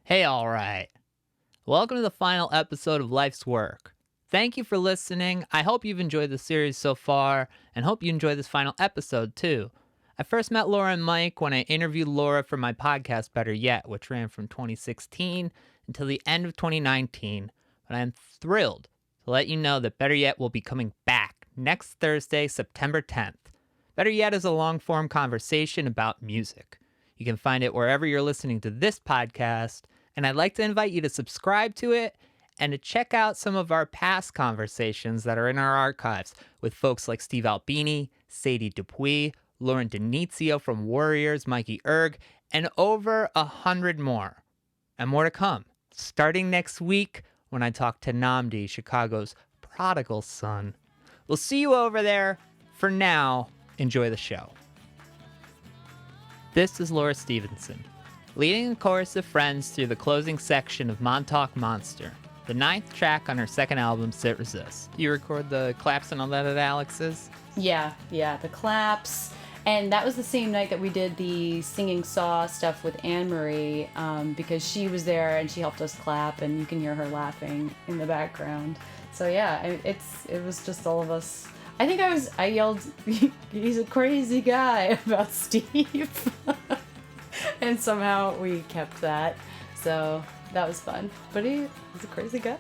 Hey, all right. Welcome to the final episode of Life's Work. Thank you for listening. I hope you've enjoyed the series so far and hope you enjoy this final episode too. I first met Laura and Mike when I interviewed Laura for my podcast Better Yet, which ran from 2016 until the end of 2019. But I am thrilled to let you know that Better Yet will be coming back next Thursday, September 10th. Better Yet is a long-form conversation about music. You can find it wherever you're listening to this podcast, and I'd like to invite you to subscribe to it and to check out some of our past conversations that are in our archives with folks like Steve Albini, Sadie Dupuis, Lauren Denizio from Warriors, Mikey Erg, and over 100 more. And more to come, starting next week when I talk to Namdi, Chicago's prodigal son. We'll see you over there. For now, enjoy the show. This is Laura Stevenson, leading a chorus of friends through the closing section of Montauk Monster, the 9th track on her second album, Sit Resist. You record the claps and all that at Alex's? Yeah, the claps. And that was the same night that we did the singing saw stuff with Anne-Marie, because she was there and she helped us clap, and you can hear her laughing in the background. So yeah, it was just all of us. I think I yelled, "He's a crazy guy," about Steve. And somehow we kept that. So that was fun. But he's a crazy guy.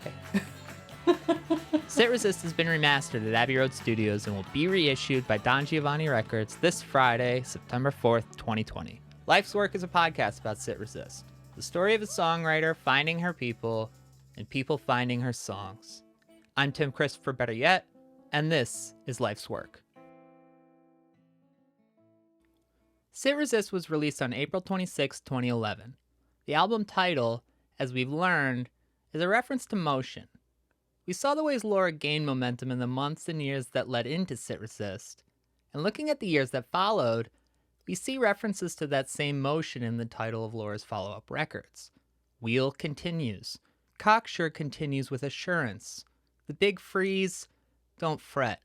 Sit Resist has been remastered at Abbey Road Studios and will be reissued by Don Giovanni Records this Friday, September 4th, 2020. Life's Work is a podcast about Sit Resist, the story of a songwriter finding her people and people finding her songs. I'm Tim Chris for Better Yet, and this is Life's Work. Sit Resist was released on April 26, 2011. The album title, as we've learned, is a reference to motion. We saw the ways Laura gained momentum in the months and years that led into Sit Resist, and looking at the years that followed, we see references to that same motion in the title of Laura's follow-up records. Wheel continues. Cocksure continues with assurance. The big freeze, don't fret,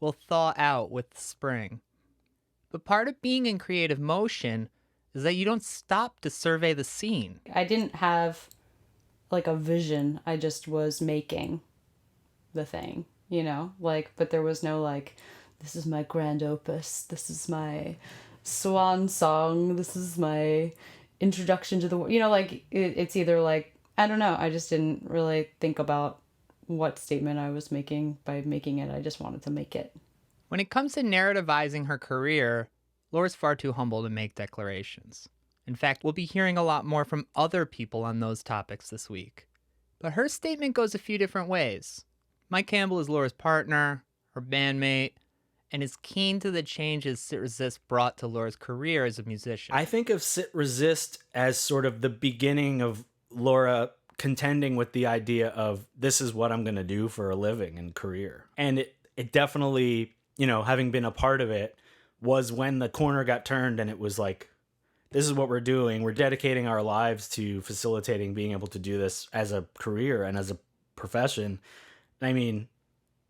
will thaw out with the spring. But part of being in creative motion is that you don't stop to survey the scene. I didn't have like a vision. I just was making the thing, but there was no this is my grand opus. This is my swan song. This is my introduction to the world. It's either I don't know. I just didn't really think about what statement I was making by making it. I just wanted to make it. When it comes to narrativizing her career, Laura's far too humble to make declarations. In fact, we'll be hearing a lot more from other people on those topics this week. But her statement goes a few different ways. Mike Campbell is Laura's partner, her bandmate, and is keen to the changes Sit Resist brought to Laura's career as a musician. I think of Sit Resist as sort of the beginning of Laura contending with the idea of this is what I'm going to do for a living and career. And it definitely, having been a part of it, was when the corner got turned and it was like, this is what we're doing. We're dedicating our lives to facilitating being able to do this as a career and as a profession. I mean,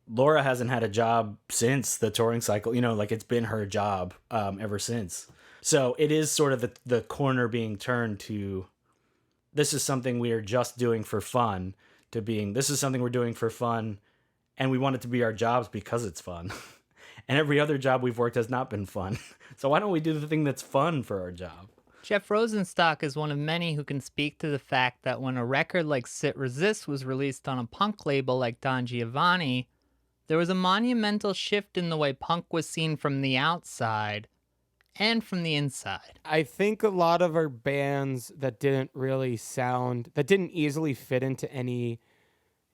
Laura hasn't had a job since the touring cycle, it's been her job ever since. So it is sort of the corner being turned to, this is something we are just doing for fun, to being, this is something we're doing for fun, and we want it to be our jobs because it's fun. And every other job we've worked has not been fun. So why don't we do the thing that's fun for our job? Jeff Rosenstock is one of many who can speak to the fact that when a record like Sit Resist was released on a punk label like Don Giovanni, there was a monumental shift in the way punk was seen from the outside and from the inside. I think a lot of our bands that didn't easily fit into any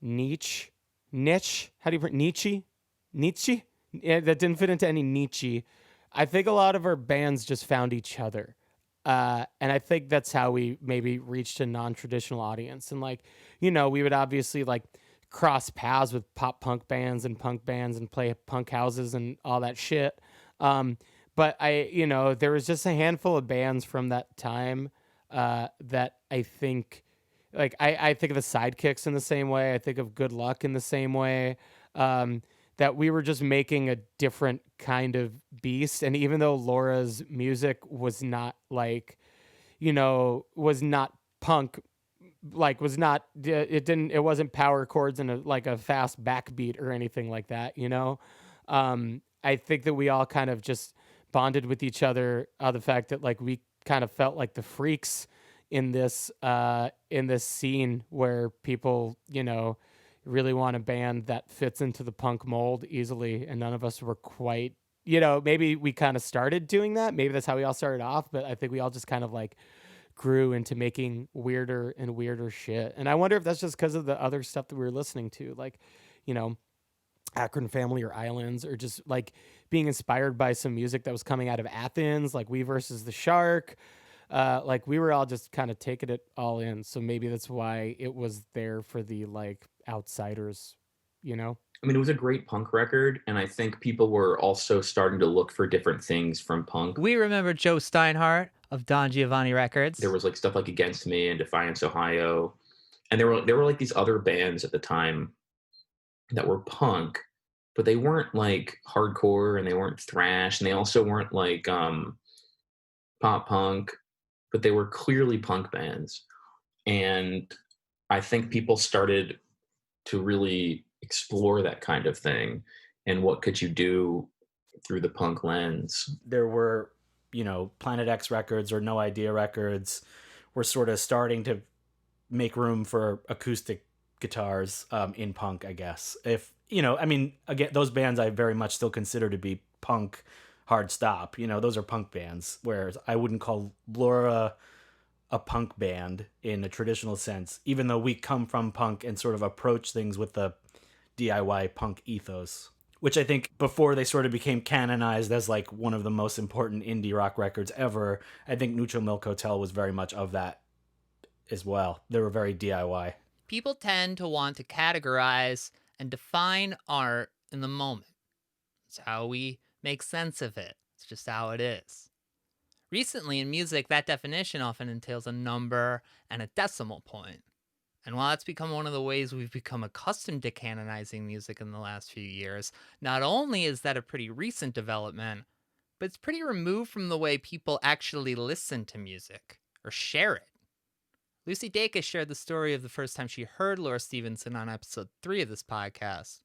niche, how do you put Nietzsche? Yeah, that didn't fit into any niche. I think a lot of our bands just found each other. And I think that's how we maybe reached a non-traditional audience. And we would obviously cross paths with pop punk bands and play punk houses and all that shit. But there was just a handful of bands from that time that I think, I think of the Sidekicks in the same way. I think of Good Luck in the same way. That we were just making a different kind of beast. And even though Laura's music was not was not punk like was not it wasn't power chords and a fast backbeat or anything like that, you know. I think that we all kind of just bonded with each other, the fact that like we kind of felt like the freaks in this scene where people, you know, really want a band that fits into the punk mold easily, and none of us were quite, you know, maybe we kind of started doing that, maybe that's how we all started off, but I think we all just kind of like grew into making weirder and weirder shit. And I wonder if that's just because of the other stuff that we were listening to, like, you know, Akron Family or Islands, or just like being inspired by some music that was coming out of Athens, like We versus the Shark. Like we were all just kind of taking it all in. So maybe that's why it was there for the like outsiders, you know? I mean, it was a great punk record, and I think people were also starting to look for different things from punk. We remember Joe Steinhardt of Don Giovanni Records. There was like stuff like Against Me and Defiance, Ohio, and there were like these other bands at the time that were punk, but they weren't like hardcore, and they weren't thrash, and they also weren't like pop punk, but they were clearly punk bands. And I think people started to really explore that kind of thing, and what could you do through the punk lens. There were, you know, Planet X records or No Idea records were sort of starting to make room for acoustic guitars in punk, I guess. If, you know, I mean, again, those bands I very much still consider to be punk hard stop. You know, those are punk bands, whereas I wouldn't call Laura a punk band in a traditional sense, even though we come from punk and sort of approach things with the DIY punk ethos, which I think before they sort of became canonized as like one of the most important indie rock records ever, I think Neutral Milk Hotel was very much of that as well. They were very DIY. People tend to want to categorize and define art in the moment. It's how we make sense of it. It's just how it is. Recently in music, that definition often entails a number and a decimal point. And while that's become one of the ways we've become accustomed to canonizing music in the last few years, not only is that a pretty recent development, but it's pretty removed from the way people actually listen to music or share it. Lucy Dacus shared the story of the first time she heard Laura Stevenson on episode 3 of this podcast.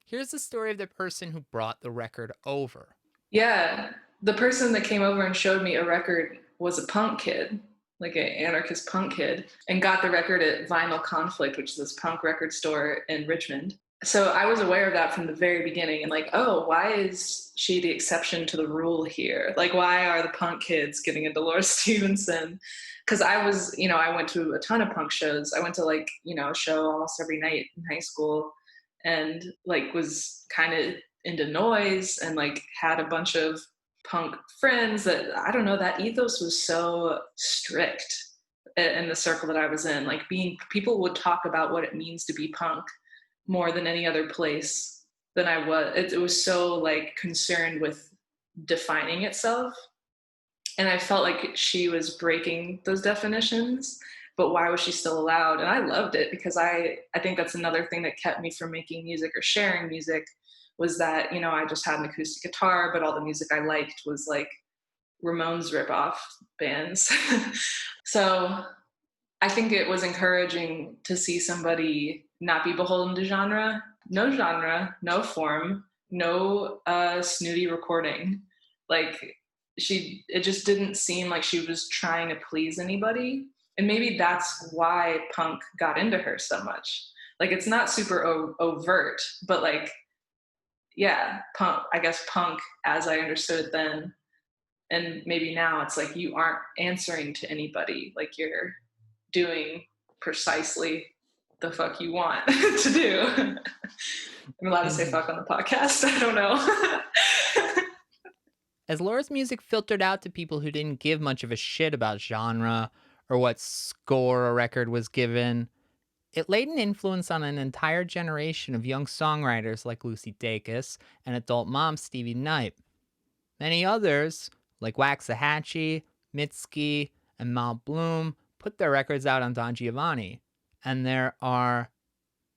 Here's the story of the person who brought the record over. Yeah, the person that came over and showed me a record was a punk kid, like an anarchist punk kid, and got the record at Vinyl Conflict, which is this punk record store in Richmond. So I was aware of that from the very beginning, and like, oh, why is she the exception to the rule here? Like, why are the punk kids getting into Laura Stevenson? Because I was, you know, I went to a ton of punk shows. I went to like, you know, a show almost every night in high school, and like was kind of into noise and like had a bunch of punk friends that, I don't know, that ethos was so strict in the circle that I was in. Like people would talk about what it means to be punk more than any other place than I was. It was so like concerned with defining itself. And I felt like she was breaking those definitions, but why was she still allowed? And I loved it because I think that's another thing that kept me from making music or sharing music, was that, you know, I just had an acoustic guitar, but all the music I liked was like Ramones ripoff bands. So I think it was encouraging to see somebody not be beholden to genre, no form, no snooty recording. Like it just didn't seem like she was trying to please anybody. And maybe that's why punk got into her so much. Like it's not super overt, but like, yeah, punk, I guess punk as I understood it then, and maybe now, it's like you aren't answering to anybody. Like you're doing precisely the fuck you want to do. I'm allowed to say fuck on the podcast. I don't know. As Laura's music filtered out to people who didn't give much of a shit about genre or what score a record was given, it laid an influence on an entire generation of young songwriters like Lucy Dacus and adult mom Stevie Knipe. Many others, like Waxahachie, Mitski, and Mal Bloom, put their records out on Don Giovanni. And there are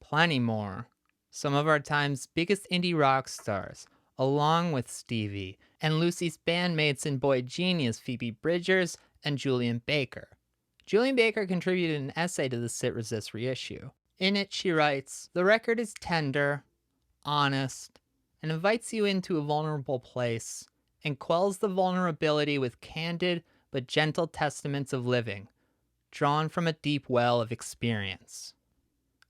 plenty more. Some of our time's biggest indie rock stars, along with Stevie, and Lucy's bandmates and boy genius Phoebe Bridgers and Julian Baker. Julian Baker contributed an essay to the Sit Resist reissue. In it, she writes, "The record is tender, honest, and invites you into a vulnerable place, and quells the vulnerability with candid but gentle testaments of living, drawn from a deep well of experience."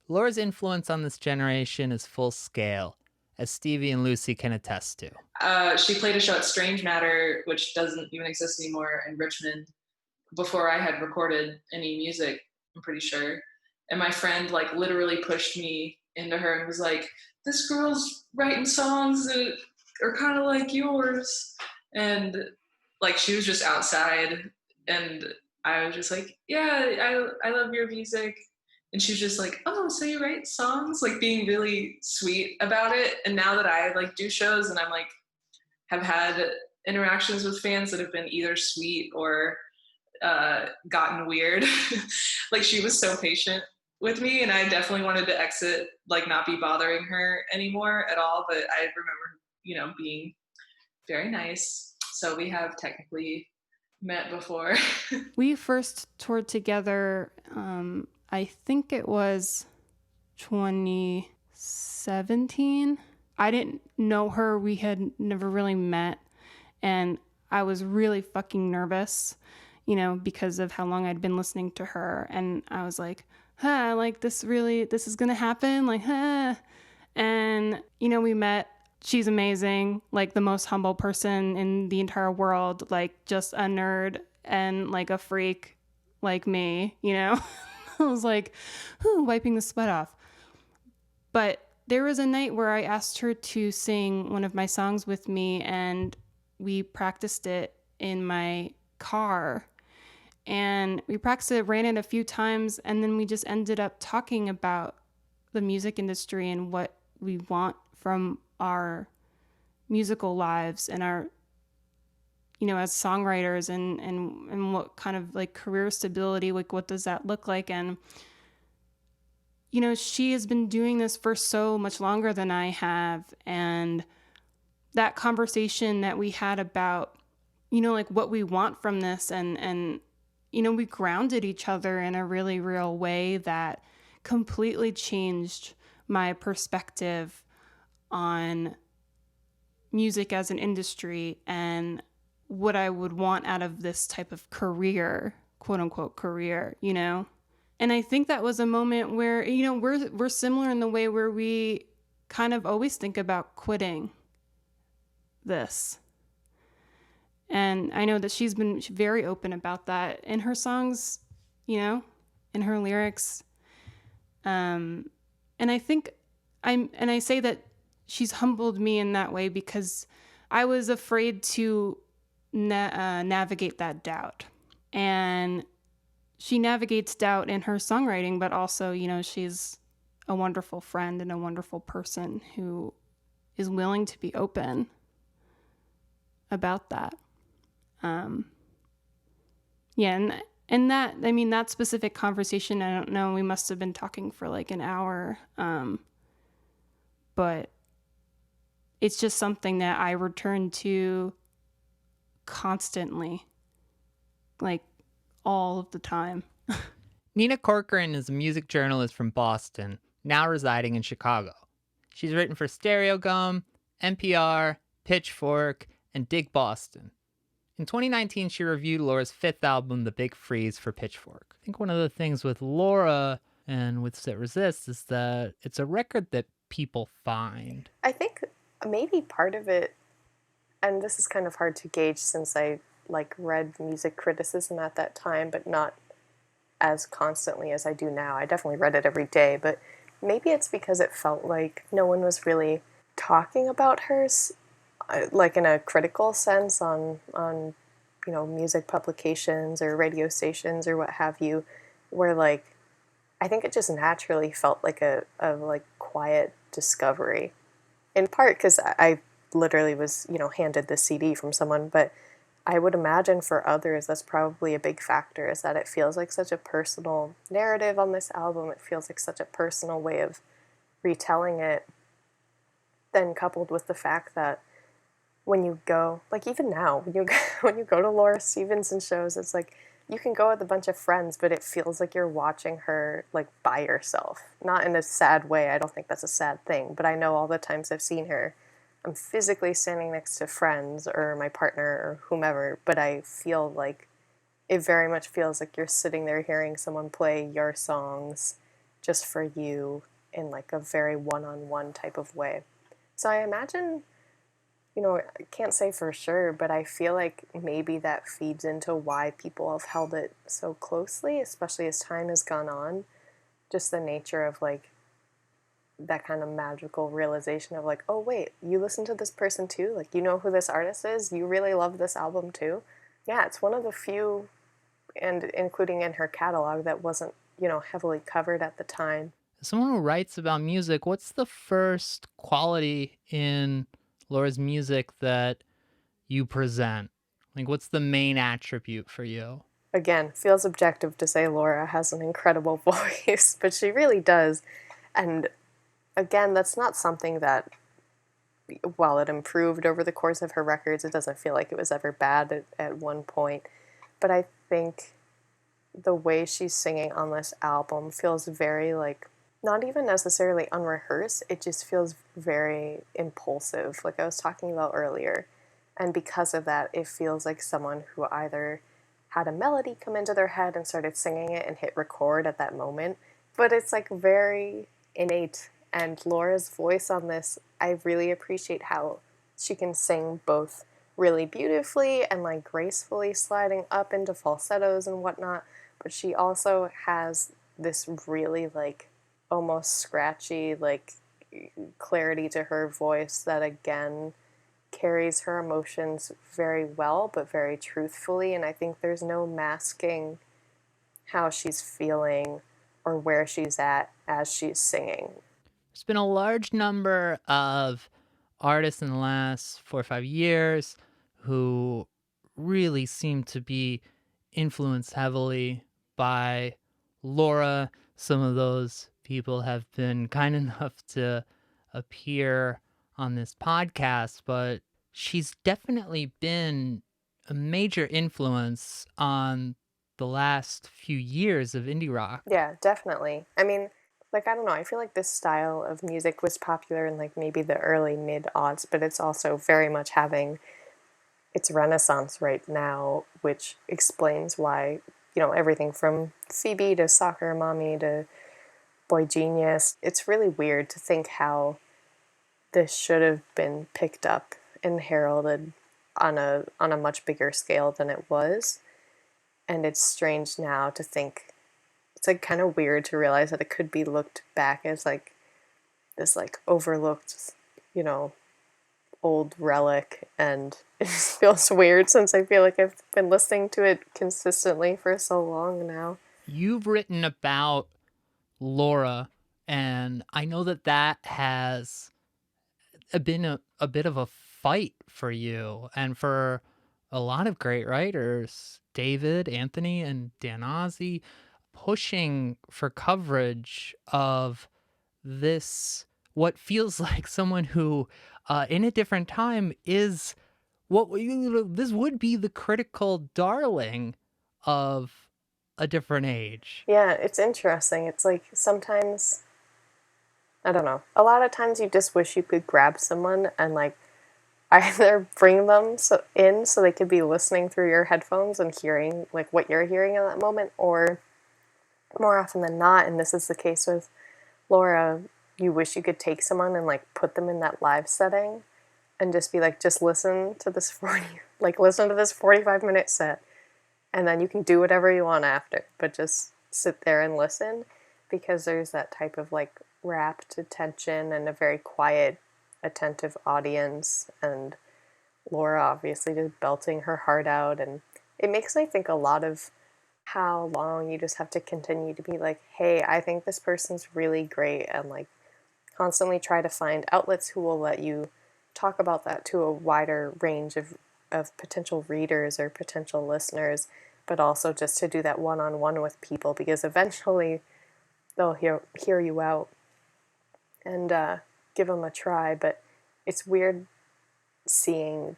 Laura's influence on this generation is full scale, as Stevie and Lucy can attest to. She played a show at Strange Matter, which doesn't even exist anymore, in Richmond, before I had recorded any music, I'm pretty sure. And my friend like literally pushed me into her and was like, "This girl's writing songs that are kind of like yours." And like she was just outside, and I was just like, "Yeah, I love your music." And she was just like, "Oh, so you write songs?" Like being really sweet about it. And now that I like do shows and I'm like have had interactions with fans that have been either sweet or gotten weird, like she was so patient with me, and I definitely wanted to exit, like not be bothering her anymore at all. But I remember, being very nice. So we have technically met before. We first toured together, I think it was 2017. I didn't know her. We had never really met. And I was really fucking nervous, because of how long I'd been listening to her. And I was like, like this is going to happen. Like, And, we met. She's amazing, like the most humble person in the entire world, like just a nerd and like a freak like me, I was like, wiping the sweat off. But there was a night where I asked her to sing one of my songs with me, and we practiced it in my car. And we practiced it, ran it a few times, and then we just ended up talking about the music industry and what we want from our musical lives and our, as songwriters and what kind of like career stability, like what does that look like? And, she has been doing this for so much longer than I have. And that conversation that we had about, like what we want from this and, we grounded each other in a really real way that completely changed my perspective on music as an industry and what I would want out of this type of career, quote unquote career, And I think that was a moment where, we're similar in the way where we kind of always think about quitting this. And I know that she's been very open about that in her songs, in her lyrics. And I think I say that she's humbled me in that way because I was afraid to navigate that doubt. And she navigates doubt in her songwriting, but also, she's a wonderful friend and a wonderful person who is willing to be open about that. And that specific conversation, I don't know, we must have been talking for like an hour. But it's just something that I return to constantly, like all of the time. Nina Corcoran is a music journalist from Boston, now residing in Chicago. She's written for Stereo Gum, NPR, Pitchfork, and Dig Boston. In 2019, she reviewed Laura's fifth album, The Big Freeze, for Pitchfork. I think one of the things with Laura and with Sit Resist is that it's a record that people find. I think maybe part of it, and this is kind of hard to gauge since I read music criticism at that time, but not as constantly as I do now. I definitely read it every day, but maybe it's because it felt like no one was really talking about her, like in a critical sense on music publications or radio stations or what have you, where I think it just naturally felt like a quiet discovery, in part because I literally was handed this CD from someone, but I would imagine for others that's probably a big factor, is that it feels like such a personal narrative on this album. It feels like such a personal way of retelling it, then coupled with the fact that when you go, even now, when you go to Laura Stevenson shows, it's like you can go with a bunch of friends, but it feels like you're watching her like by yourself. Not in a sad way. I don't think that's a sad thing, but I know all the times I've seen her, I'm physically standing next to friends or my partner or whomever, but I feel like it very much feels like you're sitting there hearing someone play your songs just for you in like a very one-on-one type of way. So I imagine, I can't say for sure, but I feel like maybe that feeds into why people have held it so closely, especially as time has gone on. Just the nature of like that kind of magical realization of like, oh wait, you listen to this person too? Like, you know who this artist is? You really love this album too? Yeah, it's one of the few, and including in her catalog, that wasn't, heavily covered at the time. As someone who writes about music, what's the first quality in Laura's music that you present? Like, what's the main attribute for you? Again, feels objective to say Laura has an incredible voice, but she really does. And again, that's not something that, while it improved over the course of her records, it doesn't feel like it was ever bad at one point. But I think the way she's singing on this album feels very, like, not even necessarily unrehearsed, it just feels very impulsive, like I was talking about earlier. And because of that, it feels like someone who either had a melody come into their head and started singing it and hit record at that moment, but it's like very innate. And Laura's voice on this, I really appreciate how she can sing both really beautifully and like gracefully sliding up into falsettos and whatnot, but she also has this really like almost scratchy like clarity to her voice that again carries her emotions very well but very truthfully, and I think there's no masking how she's feeling or where she's at as she's singing. There's been a large number of artists in the last 4 or 5 years who really seem to be influenced heavily by Laura. Some of those people have been kind enough to appear on this podcast, but she's definitely been a major influence on the last few years of indie rock. Yeah, definitely. I mean, like, I don't know, I feel like this style of music was popular in like maybe the early mid-aughts, but it's also very much having its renaissance right now, which explains why, everything from Phoebe to Soccer Mommy to Boy Genius. It's really weird to think how this should have been picked up and heralded on a much bigger scale than it was. And it's strange now to think, it's like kind of weird to realize that it could be looked back as like this like overlooked, old relic, and it just feels weird since I feel like I've been listening to it consistently for so long now. You've written about Laura, and I know that has been a bit of a fight for you and for a lot of great writers, David, Anthony, and Dan Ozzie, pushing for coverage of this, what feels like someone who, in a different time, is this would be the critical darling of a different age. Yeah, it's interesting. It's like sometimes, I don't know, a lot of times you just wish you could grab someone and like either bring them so they could be listening through your headphones and hearing like what you're hearing in that moment, or more often than not, and this is the case with Laura, you wish you could take someone and like put them in that live setting and just be like, just listen to this 45-minute set, and then you can do whatever you want after, but just sit there and listen, because there's that type of like rapt attention and a very quiet, attentive audience, and Laura obviously just belting her heart out, and it makes me think a lot of how long you just have to continue to be like, hey, I think this person's really great, and like constantly try to find outlets who will let you talk about that to a wider range of potential readers or potential listeners, but also just to do that one-on-one with people, because eventually they'll hear you out and give them a try. But it's weird seeing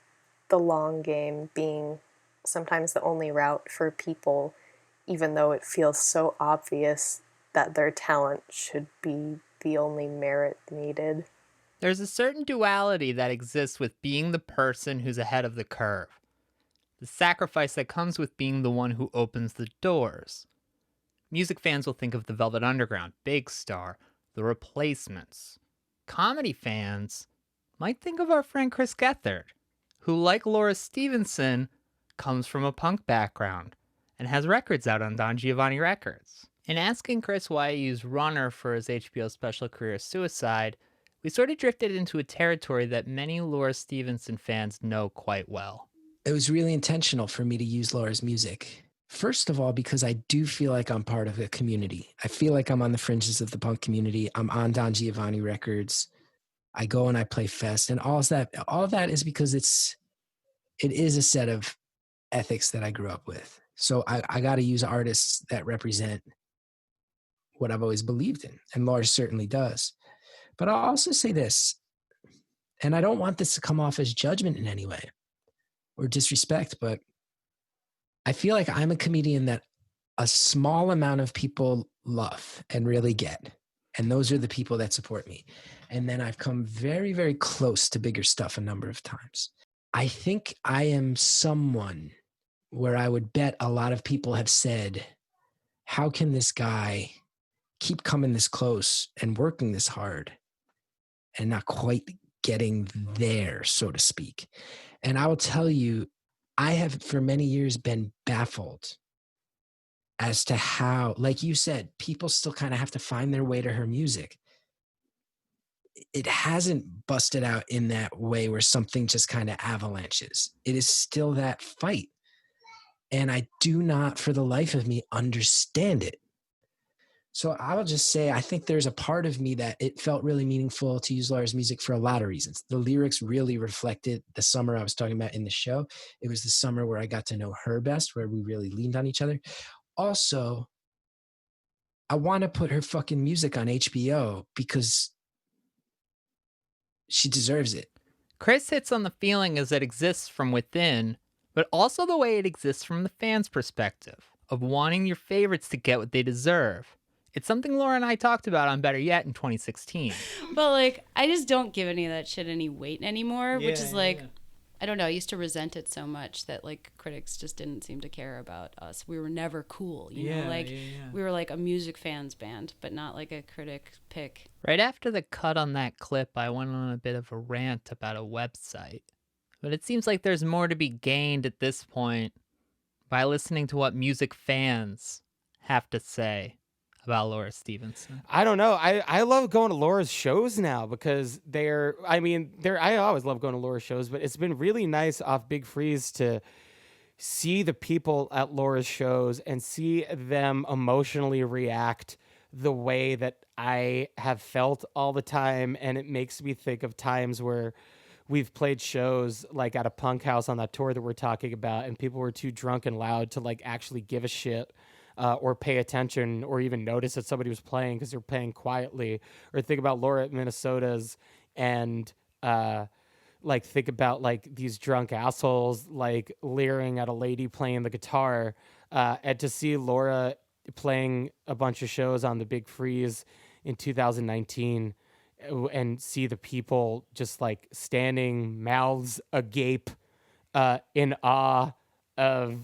the long game being sometimes the only route for people even though it feels so obvious that their talent should be the only merit needed. There's a certain duality that exists with being the person who's ahead of the curve, the sacrifice that comes with being the one who opens the doors. Music fans will think of the Velvet Underground, Big Star, The Replacements. Comedy fans might think of our friend Chris Gethard, who, like Laura Stevenson, comes from a punk background and has records out on Don Giovanni Records. In asking Chris why he used Runner for his HBO special Career Suicide, we sort of drifted into a territory that many Laura Stevenson fans know quite well. It was really intentional for me to use Laura's music. First of all, because I do feel like I'm part of a community. I feel like I'm on the fringes of the punk community. I'm on Don Giovanni Records. I go and I play fest, and all of that is because it is a set of ethics that I grew up with. So I got to use artists that represent what I've always believed in, and Laura certainly does. But I'll also say this, and I don't want this to come off as judgment in any way or disrespect, but I feel like I'm a comedian that a small amount of people love and really get. And those are the people that support me. And then I've come very, very close to bigger stuff a number of times. I think I am someone where I would bet a lot of people have said, how can this guy keep coming this close and working this hard and not quite getting there, so to speak? And I will tell you, I have for many years been baffled as to how, like you said, people still kind of have to find their way to her music. It hasn't busted out in that way where something just kind of avalanches. It is still that fight. And I do not, for the life of me, understand it. So I will just say, I think there's a part of me that it felt really meaningful to use Laura's music for a lot of reasons. The lyrics really reflected the summer I was talking about in the show. It was the summer where I got to know her best, where we really leaned on each other. Also, I want to put her fucking music on HBO because she deserves it. Chris hits on the feeling as it exists from within, but also the way it exists from the fan's perspective, of wanting your favorites to get what they deserve. It's something Laura and I talked about on Better Yet in 2016. But, like, I just don't give any of that shit any weight anymore, which is, like, I don't know. I used to resent it so much that, like, critics just didn't seem to care about us. We were never cool, you know? Like, we were, like, a music fans band, but not, like, a critic pick. Right after the cut on that clip, I went on a bit of a rant about a website. But it seems like there's more to be gained at this point by listening to what music fans have to say about Laura Stevenson. I don't know. I love going to Laura's shows now because I always love going to Laura's shows, but it's been really nice off Big Freeze to see the people at Laura's shows and see them emotionally react the way that I have felt all the time. And it makes me think of times where we've played shows like at a punk house on that tour that we're talking about, and people were too drunk and loud to like actually give a shit. Or pay attention or even notice that somebody was playing because they're playing quietly. Or think about Laura at Minnesota's and like think about like these drunk assholes like leering at a lady playing the guitar. And to see Laura playing a bunch of shows on the Big Freeze in 2019 and see the people just like standing mouths agape in awe of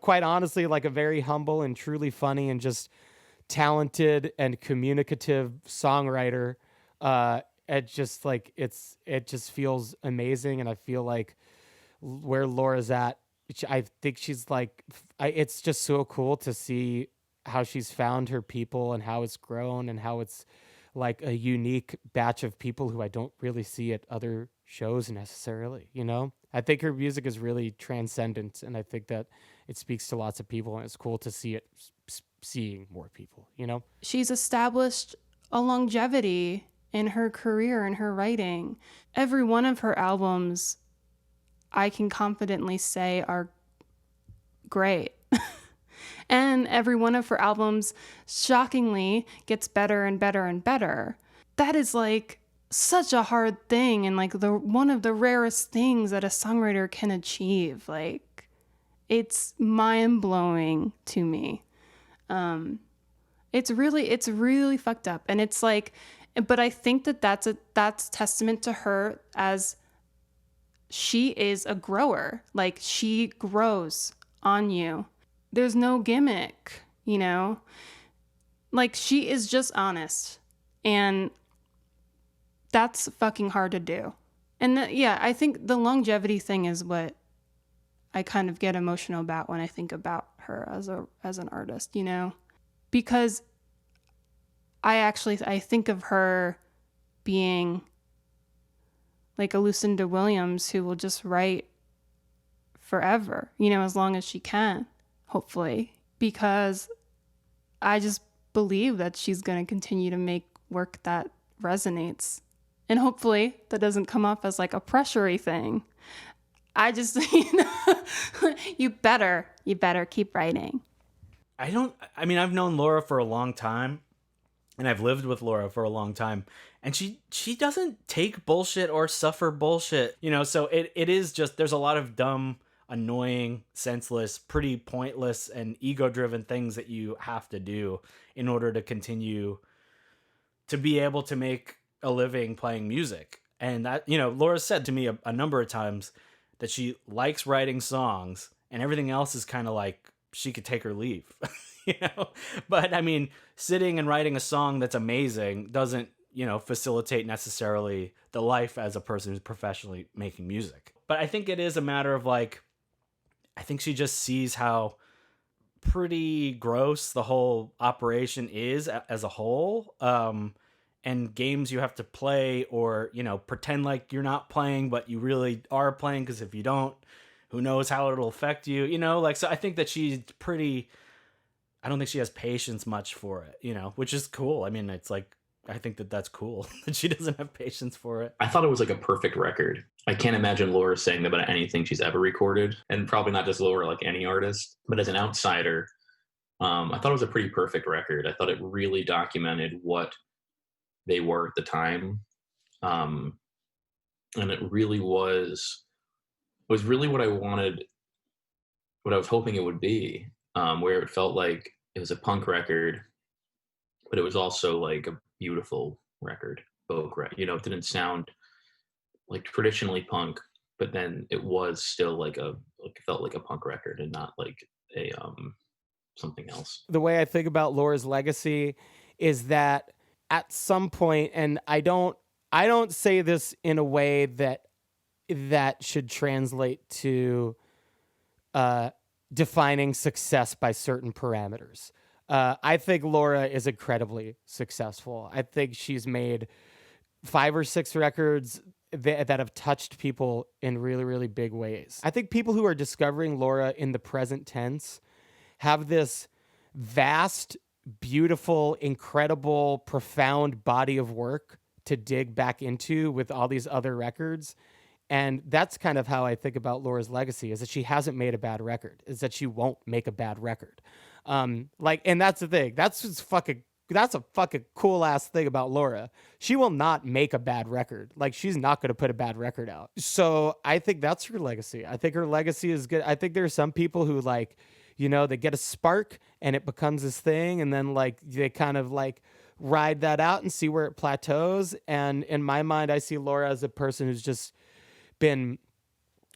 quite honestly, like a very humble and truly funny and just talented and communicative songwriter. It just feels amazing. And I feel like where Laura's at, I think she's like, it's just so cool to see how she's found her people and how it's grown and how it's like a unique batch of people who I don't really see at other shows necessarily, you know? I think her music is really transcendent, and I think that it speaks to lots of people, and it's cool to see it seeing more people, you know? She's established a longevity in her career and her writing. Every one of her albums, I can confidently say, are great. And every one of her albums, shockingly, gets better and better and better. That is like such a hard thing and like one of the rarest things that a songwriter can achieve. Like, It's mind-blowing to me. It's really fucked up. And it's like, but I think that's testament to her as she is a grower. Like, she grows on you. There's no gimmick, you know? Like, she is just honest. And that's fucking hard to do. And I think the longevity thing is what I kind of get emotional about when I think about her as an artist, you know? Because I think of her being like a Lucinda Williams who will just write forever, you know, as long as she can, hopefully, because I just believe that she's going to continue to make work that resonates. And hopefully that doesn't come off as like a pressury thing. I just, you better keep writing. I've known Laura for a long time, and I've lived with Laura for a long time, and she doesn't take bullshit or suffer bullshit, you know, so it is just, there's a lot of dumb, annoying, senseless, pretty pointless, and ego-driven things that you have to do in order to continue to be able to make a living playing music. And that, you know, Laura said to me a number of times that she likes writing songs, and everything else is kind of like she could take or leave, you know? But I mean, sitting and writing a song that's amazing doesn't, you know, facilitate necessarily the life as a person who's professionally making music. But I think it is a matter of like, I think she just sees how pretty gross the whole operation is as a whole. And games you have to play, or, you know, pretend like you're not playing, but you really are playing, because if you don't, who knows how it'll affect you, you know? Like, so I think that she's pretty, I don't think she has patience much for it, you know, which is cool. I mean, it's like, I think that that's cool that she doesn't have patience for it. I thought it was like a perfect record. I can't imagine Laura saying that about anything she's ever recorded, and probably not just Laura, like any artist. But as an outsider, I thought it was a pretty perfect record. I thought it really documented what they were at the time, and it really was really what I wanted, what I was hoping it would be, where it felt like it was a punk record, but it was also like a beautiful record, folk record. You know, it didn't sound like traditionally punk, but then it was still like it felt like a punk record and not like a something else. The way I think about Laura's legacy is that at some point, and I don't say this in a way that should translate to defining success by certain parameters. I think Laura is incredibly successful. I think she's made 5 or 6 records that have touched people in really, really big ways. I think people who are discovering Laura in the present tense have this vast, beautiful, incredible, profound body of work to dig back into with all these other records. And that's kind of how I think about Laura's legacy, is that she hasn't made a bad record, is that she won't make a bad record. And that's the thing. That's a fucking cool ass thing about Laura. She will not make a bad record. Like, she's not going to put a bad record out. So I think that's her legacy. I think her legacy is good. I think there are some people who, like, you know, they get a spark and it becomes this thing, and then like they kind of like ride that out and see where it plateaus. And in my mind, I see Laura as a person who's just been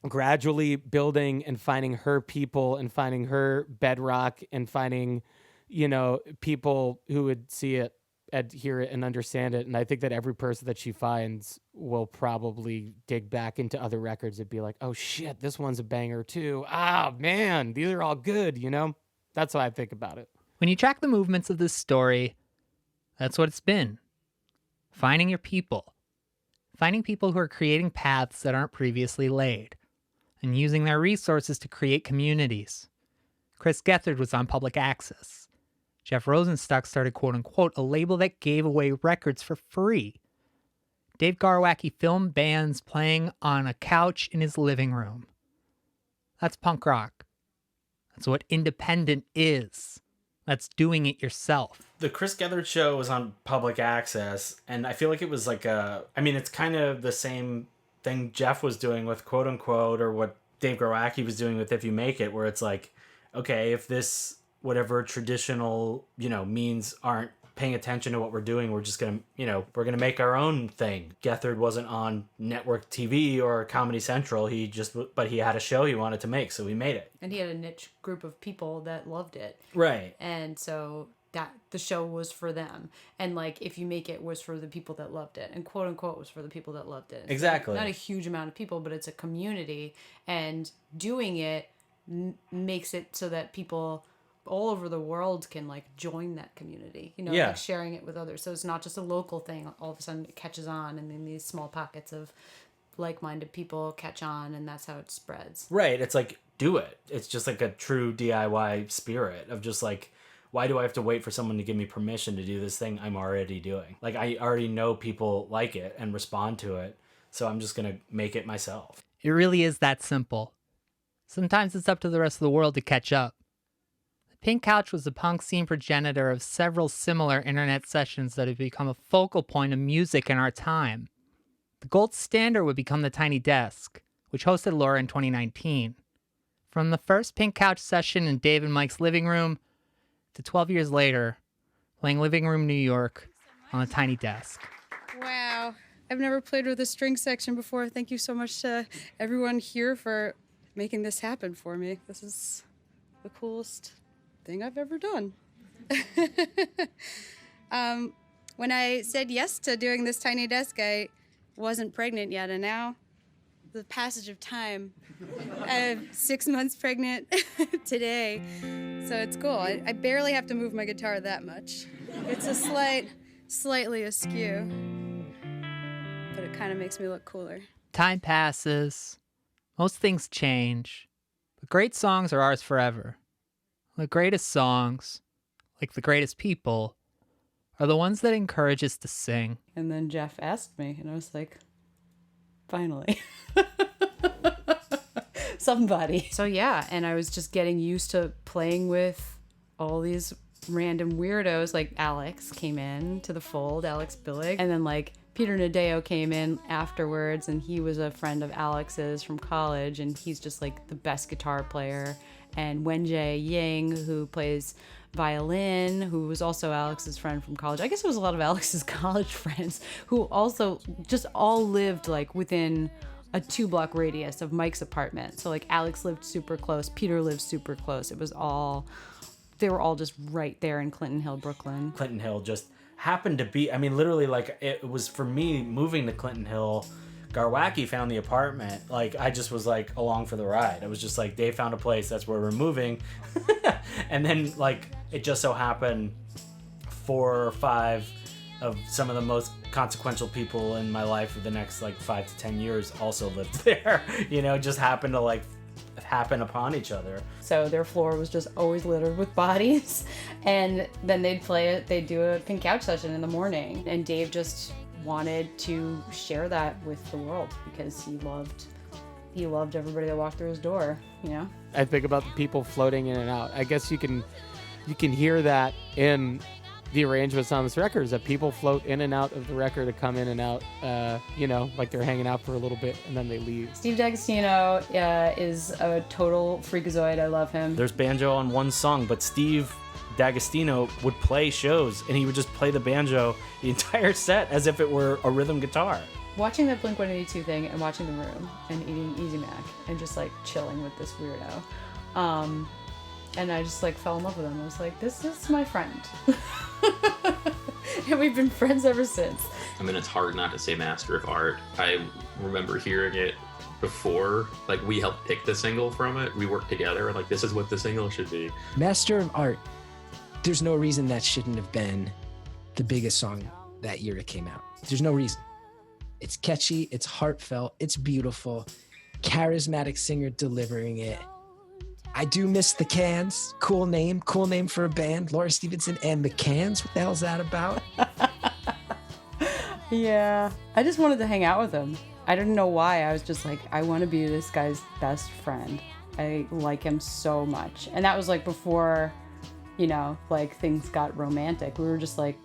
gradually building and finding her people and finding her bedrock and finding, you know, people who would see it and hear it and understand it. And I think that every person that she finds will probably dig back into other records and be like, oh shit, this one's a banger too. Ah, man, these are all good, you know? That's how I think about it. When you track the movements of this story, that's what it's been. Finding your people. Finding people who are creating paths that aren't previously laid, and using their resources to create communities. Chris Gethard was on Public Access. Jeff Rosenstock started quote-unquote a label that gave away records for free. Dave Garwacki filmed bands playing on a couch in his living room. That's punk rock. That's what independent is. That's doing it yourself. The Chris Gethard show was on Public Access, and I feel like it was like it's kind of the same thing Jeff was doing with quote-unquote, or what Dave Garwacki was doing with If You Make It, where it's like, okay, if this whatever traditional, means aren't paying attention to what we're doing, we're just gonna, we're gonna make our own thing. Gethard wasn't on network TV or Comedy Central. But he had a show he wanted to make, so he made it. And he had a niche group of people that loved it. Right. And so that the show was for them. And like, If You Make It was for the people that loved it, and quote unquote was for the people that loved it. It's exactly. Not a huge amount of people, but it's a community, and doing it makes it so that people all over the world can like join that community, like sharing it with others. So it's not just a local thing. All of a sudden it catches on, and then these small pockets of like-minded people catch on, and that's how it spreads. Right. It's like, do it. It's just like a true DIY spirit of just like, why do I have to wait for someone to give me permission to do this thing I'm already doing? Like, I already know people like it and respond to it, so I'm just going to make it myself. It really is that simple. Sometimes it's up to the rest of the world to catch up. The Pink Couch was the punk scene progenitor of several similar internet sessions that have become a focal point of music in our time. The gold standard would become the Tiny Desk, which hosted Laura in 2019. From the first Pink Couch session in Dave and Mike's living room to 12 years later, playing Living Room New York on the Tiny Desk. Wow. I've never played with a string section before. Thank you so much to everyone here for making this happen for me. This is the coolest thing I've ever done. When I said yes to doing this Tiny Desk, I wasn't pregnant yet, and now the passage of time, I'm 6 months pregnant today, so it's cool. I barely have to move my guitar that much. It's a slightly askew, but it kind of makes me look cooler. Time passes. Most things change. But great songs are ours forever. The greatest songs, like the greatest people, are the ones that encourage us to sing. And then Jeff asked me, and I was like, finally. Somebody. So yeah, and I was just getting used to playing with all these random weirdos. Like Alex came in to the fold, Alex Billig, and then like Peter Nadeo came in afterwards, and he was a friend of Alex's from college, and he's just like the best guitar player. And Wenjie Ying, who plays violin, who was also Alex's friend from college. I guess it was a lot of Alex's college friends who also just all lived like within a 2-block radius of Mike's apartment. So like Alex lived super close, Peter lived super close. They were all just right there in Clinton Hill, Brooklyn. Clinton Hill just happened to be, literally like it was for me moving to Clinton Hill. Garwacki found the apartment. Like, I just was like along for the ride. I was just like, Dave found a place, that's where we're moving. And then like it just so happened 4 or 5 of some of the most consequential people in my life for the next like 5 to 10 years also lived there. Just happened to like happen upon each other. So their floor was just always littered with bodies. And then they'd do a Pink Couch session in the morning. And Dave just wanted to share that with the world because he loved everybody that walked through his door, I think about the people floating in and out. I guess you can hear that in the arrangements on this record, is that people float in and out of the record to come in and out, like they're hanging out for a little bit and then they leave. Steve D'Agostino is a total freakazoid. I love him. There's banjo on one song, but Steve D'Agostino would play shows and he would just play the banjo the entire set as if it were a rhythm guitar. Watching that Blink-182 thing and watching The Room and eating Easy Mac and just like chilling with this weirdo. And I just like fell in love with him. I was like, this is my friend. And we've been friends ever since. It's hard not to say Master of Art. I remember hearing it before, like we helped pick the single from it. We worked together and like, this is what the single should be. Master of Art. There's no reason that shouldn't have been the biggest song that year it came out. There's no reason. It's catchy, it's heartfelt, it's beautiful, charismatic singer delivering it. I do miss the Cans. Cool name for a band. Laura Stevenson and the Cans. What the hell's that about? Yeah, I just wanted to hang out with him. I didn't know why. I was just like, I want to be this guy's best friend. I like him so much. And that was like before, like things got romantic. We were just like,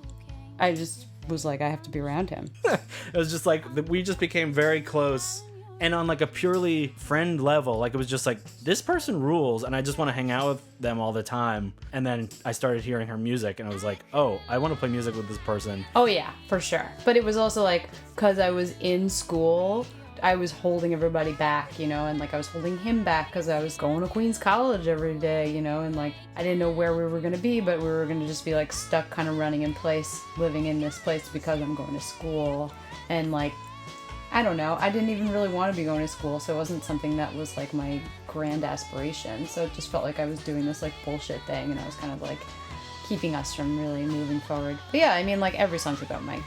I just was like, I have to be around him. It was just like, we just became very close And on like a purely friend level, like it was just like, this person rules and I just want to hang out with them all the time. And then I started hearing her music and I was like, oh, I want to play music with this person. Oh yeah, for sure. But it was also like, because I was in school, I was holding everybody back, you know, and like I was holding him back because I was going to Queens College every day, you know, and like I didn't know where we were going to be, but we were going to just be like stuck kind of running in place, living in this place because I'm going to school. And like, I don't know, I didn't even really want to be going to school, so it wasn't something that was like my grand aspiration. So it just felt like I was doing this like bullshit thing, and I was kind of like keeping us from really moving forward. But yeah, I mean, like every song's about Mike.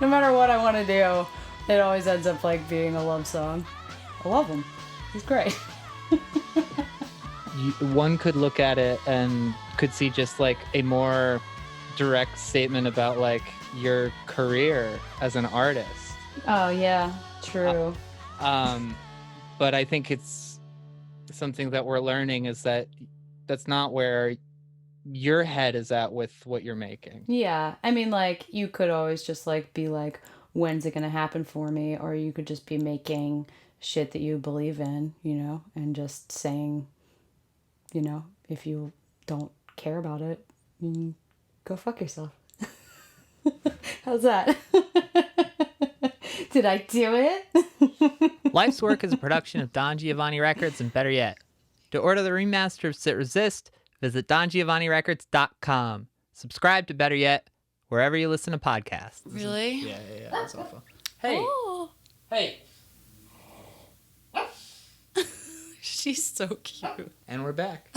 No matter what I want to do, it always ends up like being a love song. I love him. He's great. One could look at it and could see just like a more direct statement about like your career as an artist. Oh yeah, true. But I think it's something that we're learning is that that's not where your head is at with what you're making. Yeah, I mean, like you could always just like be like, when's it gonna happen for me? Or you could just be making shit that you believe in, you know, and just saying, you know, if you don't care about it, go fuck yourself. How's that? Did I do it? Life's Work is a production of Don Giovanni Records, and better yet, to order the remaster of Sit Resist, visit dongiovannirecords.com. Subscribe to Better Yet wherever you listen to podcasts. Really? Yeah, that's awful. Hey. Oh. Hey. She's so cute. And we're back.